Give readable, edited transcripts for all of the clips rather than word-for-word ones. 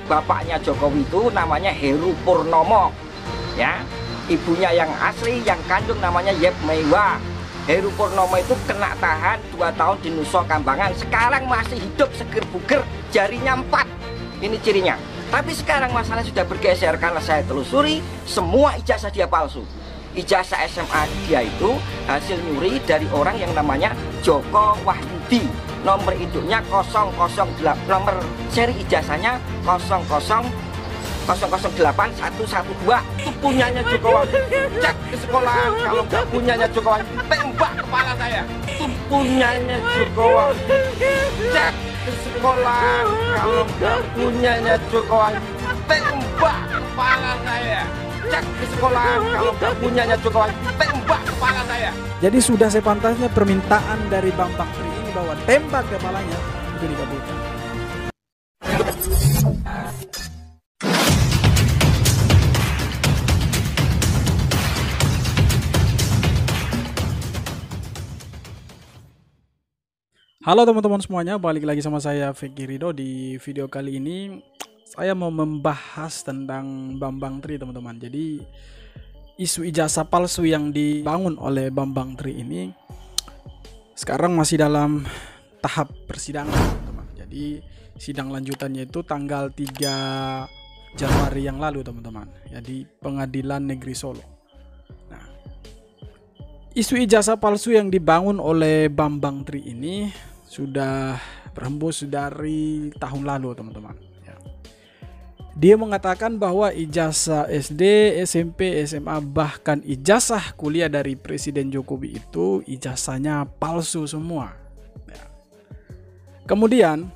bapaknya Jokowi itu namanya Heru Purnomo, ya. Ibunya yang asli, yang kandung namanya Yep Meiwa. Heru Purnomo itu kena tahan 2 tahun di Nusa Kambangan. Sekarang masih hidup seger buger, jarinya 4. Ini cirinya. Tapi sekarang masalah sudah bergeser karena saya telusuri semua ijazah dia palsu. Ijazah SMA dia itu hasil nyuri dari orang yang namanya Joko Wahyudi. Nomor induknya 008, nomor seri ijazahnya 008112. Itu punyanya Joko Wahyudi. Cek ke sekolahan, kalau nggak punyanya Joko Wahyudi, tembak kepala saya. Itu punyanya Joko Wahyudi. Cek ke sekolahan, kalau nggak punyanya Joko Wahyudi, tembak kepala saya. Cek ke sekolahan, kalau nggak punyanya Joko Wahyudi, tembak kepala saya. Jadi sudah sepantasnya permintaan dari Bambang Tri ini bahwa tembak kepalanya itu dikabulkan. Halo teman-teman semuanya, balik lagi sama saya Vicky Ridho. Di video kali ini saya mau membahas tentang Bambang Tri, teman-teman. Jadi isu ijazah palsu yang dibangun oleh Bambang Tri ini sekarang masih dalam tahap persidangan, teman-teman. Jadi sidang lanjutannya itu tanggal 3 Januari yang lalu, teman-teman, ya, di Pengadilan Negeri Solo. Nah, isu ijazah palsu yang dibangun oleh Bambang Tri ini sudah berhembus dari tahun lalu, teman-teman. Ya. Dia mengatakan bahwa ijazah SD, SMP, SMA, bahkan ijazah kuliah dari Presiden Jokowi itu ijazahnya palsu semua. Ya. Kemudian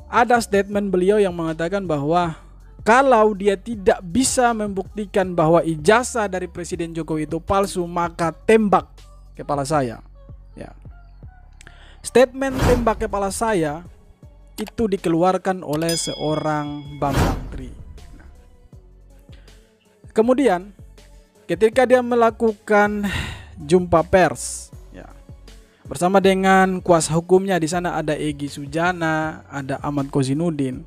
ada statement beliau yang mengatakan bahwa kalau dia tidak bisa membuktikan bahwa ijazah dari Presiden Jokowi itu palsu, maka tembak kepala saya. Ya. Statement tembak kepala saya itu dikeluarkan oleh seorang Bambang Tri. Kemudian ketika dia melakukan jumpa pers, ya, bersama dengan kuasa hukumnya, di sana ada Egy Sujana, ada Ahmad Kozinudin.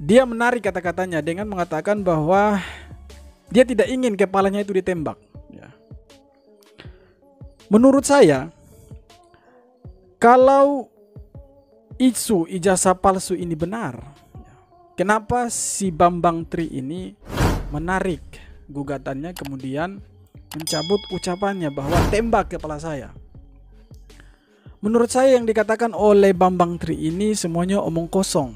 Dia menarik kata-katanya dengan mengatakan bahwa dia tidak ingin kepalanya itu ditembak. Ya. Menurut saya, kalau isu ijazah palsu ini benar, kenapa si Bambang Tri ini menarik gugatannya kemudian mencabut ucapannya bahwa tembak kepala saya? Menurut saya yang dikatakan oleh Bambang Tri ini semuanya omong kosong.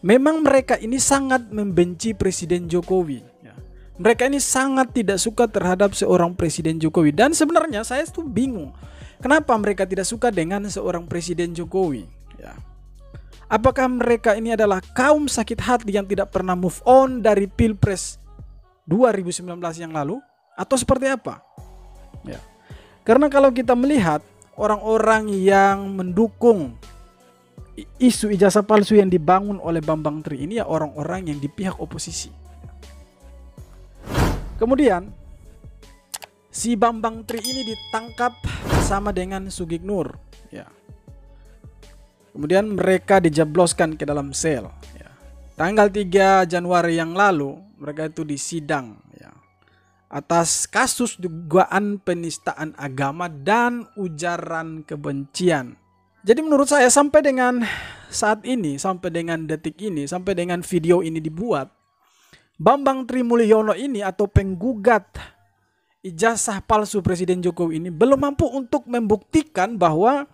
Memang mereka ini sangat membenci Presiden Jokowi. Mereka ini sangat tidak suka terhadap seorang Presiden Jokowi. Dan sebenarnya saya tuh bingung, kenapa mereka tidak suka dengan seorang Presiden Jokowi? Ya. Apakah mereka ini adalah kaum sakit hati yang tidak pernah move on dari Pilpres 2019 yang lalu? Atau seperti apa? Ya. Karena kalau kita melihat orang-orang yang mendukung isu ijazah palsu yang dibangun oleh Bambang Tri ini, ya orang-orang yang di pihak oposisi. Kemudian si Bambang Tri ini ditangkap bersama dengan Sugiknur. Ya. Kemudian mereka dijebloskan ke dalam sel. Ya. Tanggal 3 Januari yang lalu mereka itu disidang, ya, atas kasus dugaan penistaan agama dan ujaran kebencian. Jadi menurut saya sampai dengan saat ini, sampai dengan detik ini, sampai dengan video ini dibuat, Bambang Tri Mulyono ini atau penggugat ijazah palsu Presiden Jokowi ini belum mampu untuk membuktikan bahwa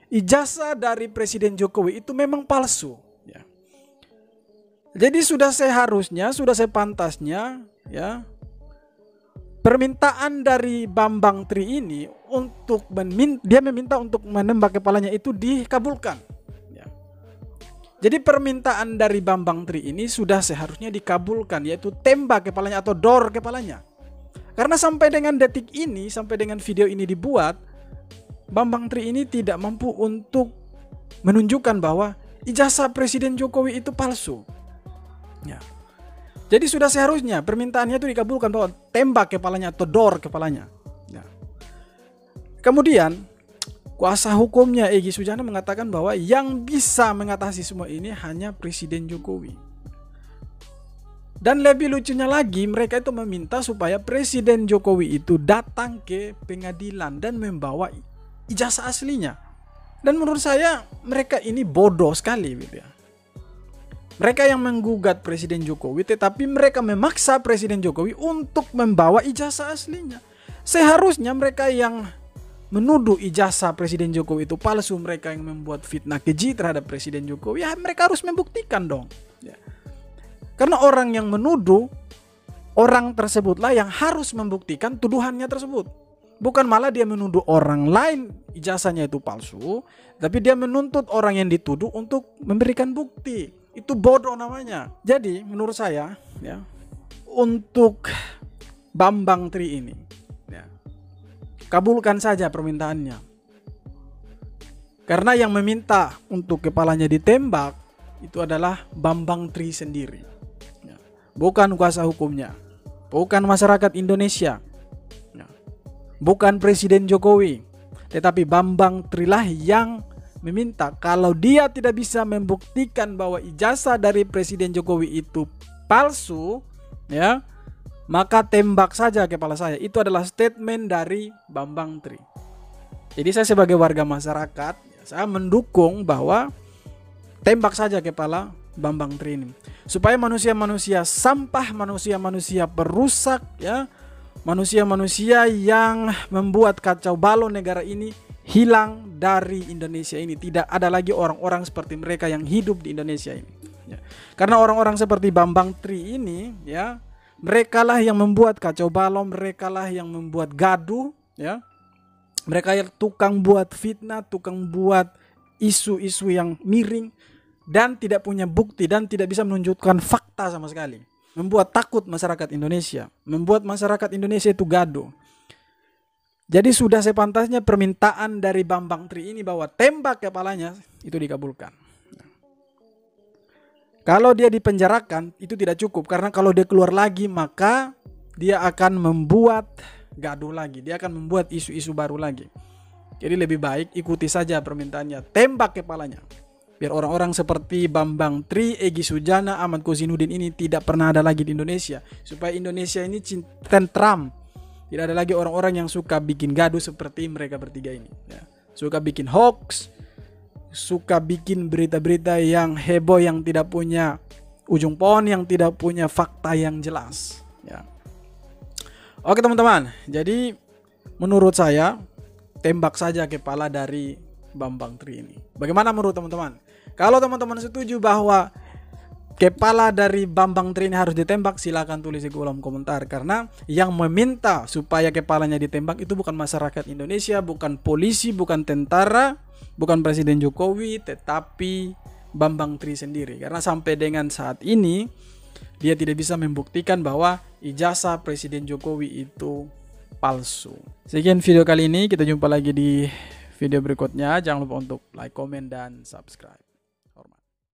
ijazah dari Presiden Jokowi itu memang palsu. Ya. Jadi sudah seharusnya, sudah sepantasnya, ya, permintaan dari Bambang Tri ini untuk dia meminta untuk menembak kepalanya itu dikabulkan. Ya. Jadi permintaan dari Bambang Tri ini sudah seharusnya dikabulkan, yaitu tembak kepalanya atau dor kepalanya. Karena sampai dengan detik ini, sampai dengan video ini dibuat, Bambang Tri ini tidak mampu untuk menunjukkan bahwa ijazah Presiden Jokowi itu palsu. Ya. Jadi sudah seharusnya permintaannya itu dikabulkan bahwa tembak kepalanya atau dor kepalanya. Ya. Kemudian kuasa hukumnya Egy Sujana mengatakan bahwa yang bisa mengatasi semua ini hanya Presiden Jokowi. Dan lebih lucunya lagi, mereka itu meminta supaya Presiden Jokowi itu datang ke pengadilan dan membawa ijazah aslinya. Dan menurut saya mereka ini bodoh sekali gitu ya. Mereka yang menggugat Presiden Jokowi, tetapi mereka memaksa Presiden Jokowi untuk membawa ijazah aslinya. Seharusnya mereka yang menuduh ijazah Presiden Jokowi itu palsu, mereka yang membuat fitnah keji terhadap Presiden Jokowi, ya mereka harus membuktikan dong. Ya. Karena orang yang menuduh, orang tersebutlah yang harus membuktikan tuduhannya tersebut. Bukan malah dia menuduh orang lain ijazahnya itu palsu, tapi dia menuntut orang yang dituduh untuk memberikan bukti. Itu bodoh namanya. Jadi menurut saya ya, untuk Bambang Tri ini ya, kabulkan saja permintaannya. Karena yang meminta untuk kepalanya ditembak itu adalah Bambang Tri sendiri. Bukan kuasa hukumnya, bukan masyarakat Indonesia, bukan Presiden Jokowi, tetapi Bambang Tri lah yang meminta kalau dia tidak bisa membuktikan bahwa ijazah dari Presiden Jokowi itu palsu, ya, maka tembak saja kepala saya. Itu adalah statement dari Bambang Tri. Jadi saya sebagai warga masyarakat, saya mendukung bahwa tembak saja kepala Bambang Tri ini, supaya manusia-manusia sampah, manusia-manusia perusak ya, manusia-manusia yang membuat kacau balau negara ini hilang dari Indonesia ini. Tidak ada lagi orang-orang seperti mereka yang hidup di Indonesia ini ya. Karena orang-orang seperti Bambang Tri ini ya, merekalah yang membuat kacau balau, merekalah yang membuat gaduh ya. Mereka yang tukang buat fitnah, tukang buat isu-isu yang miring dan tidak punya bukti dan tidak bisa menunjukkan fakta sama sekali. Membuat takut masyarakat Indonesia, membuat masyarakat Indonesia itu gaduh. Jadi sudah sepantasnya permintaan dari Bambang Tri ini bahwa tembak kepalanya itu dikabulkan. Kalau dia dipenjarakan itu tidak cukup, karena kalau dia keluar lagi maka dia akan membuat gaduh lagi, dia akan membuat isu-isu baru lagi. Jadi lebih baik ikuti saja permintaannya, tembak kepalanya. Biar orang-orang seperti Bambang Tri, Egy Sujana, Ahmad Kozinudin ini tidak pernah ada lagi di Indonesia. Supaya Indonesia ini tentram. Tidak ada lagi orang-orang yang suka bikin gaduh seperti mereka bertiga ini ya. Suka bikin hoax, suka bikin berita-berita yang heboh, yang tidak punya ujung pohon, yang tidak punya fakta yang jelas ya. Oke teman-teman, jadi menurut saya tembak saja kepala dari Bambang Tri ini. Bagaimana menurut teman-teman? Kalau teman-teman setuju bahwa kepala dari Bambang Tri ini harus ditembak, silakan tulis di kolom komentar. Karena yang meminta supaya kepalanya ditembak itu bukan masyarakat Indonesia, bukan polisi, bukan tentara, bukan Presiden Jokowi, tetapi Bambang Tri sendiri. Karena sampai dengan saat ini dia tidak bisa membuktikan bahwa ijazah Presiden Jokowi itu palsu. Sekian video kali ini, kita jumpa lagi di video berikutnya. Jangan lupa untuk like, komen, dan subscribe.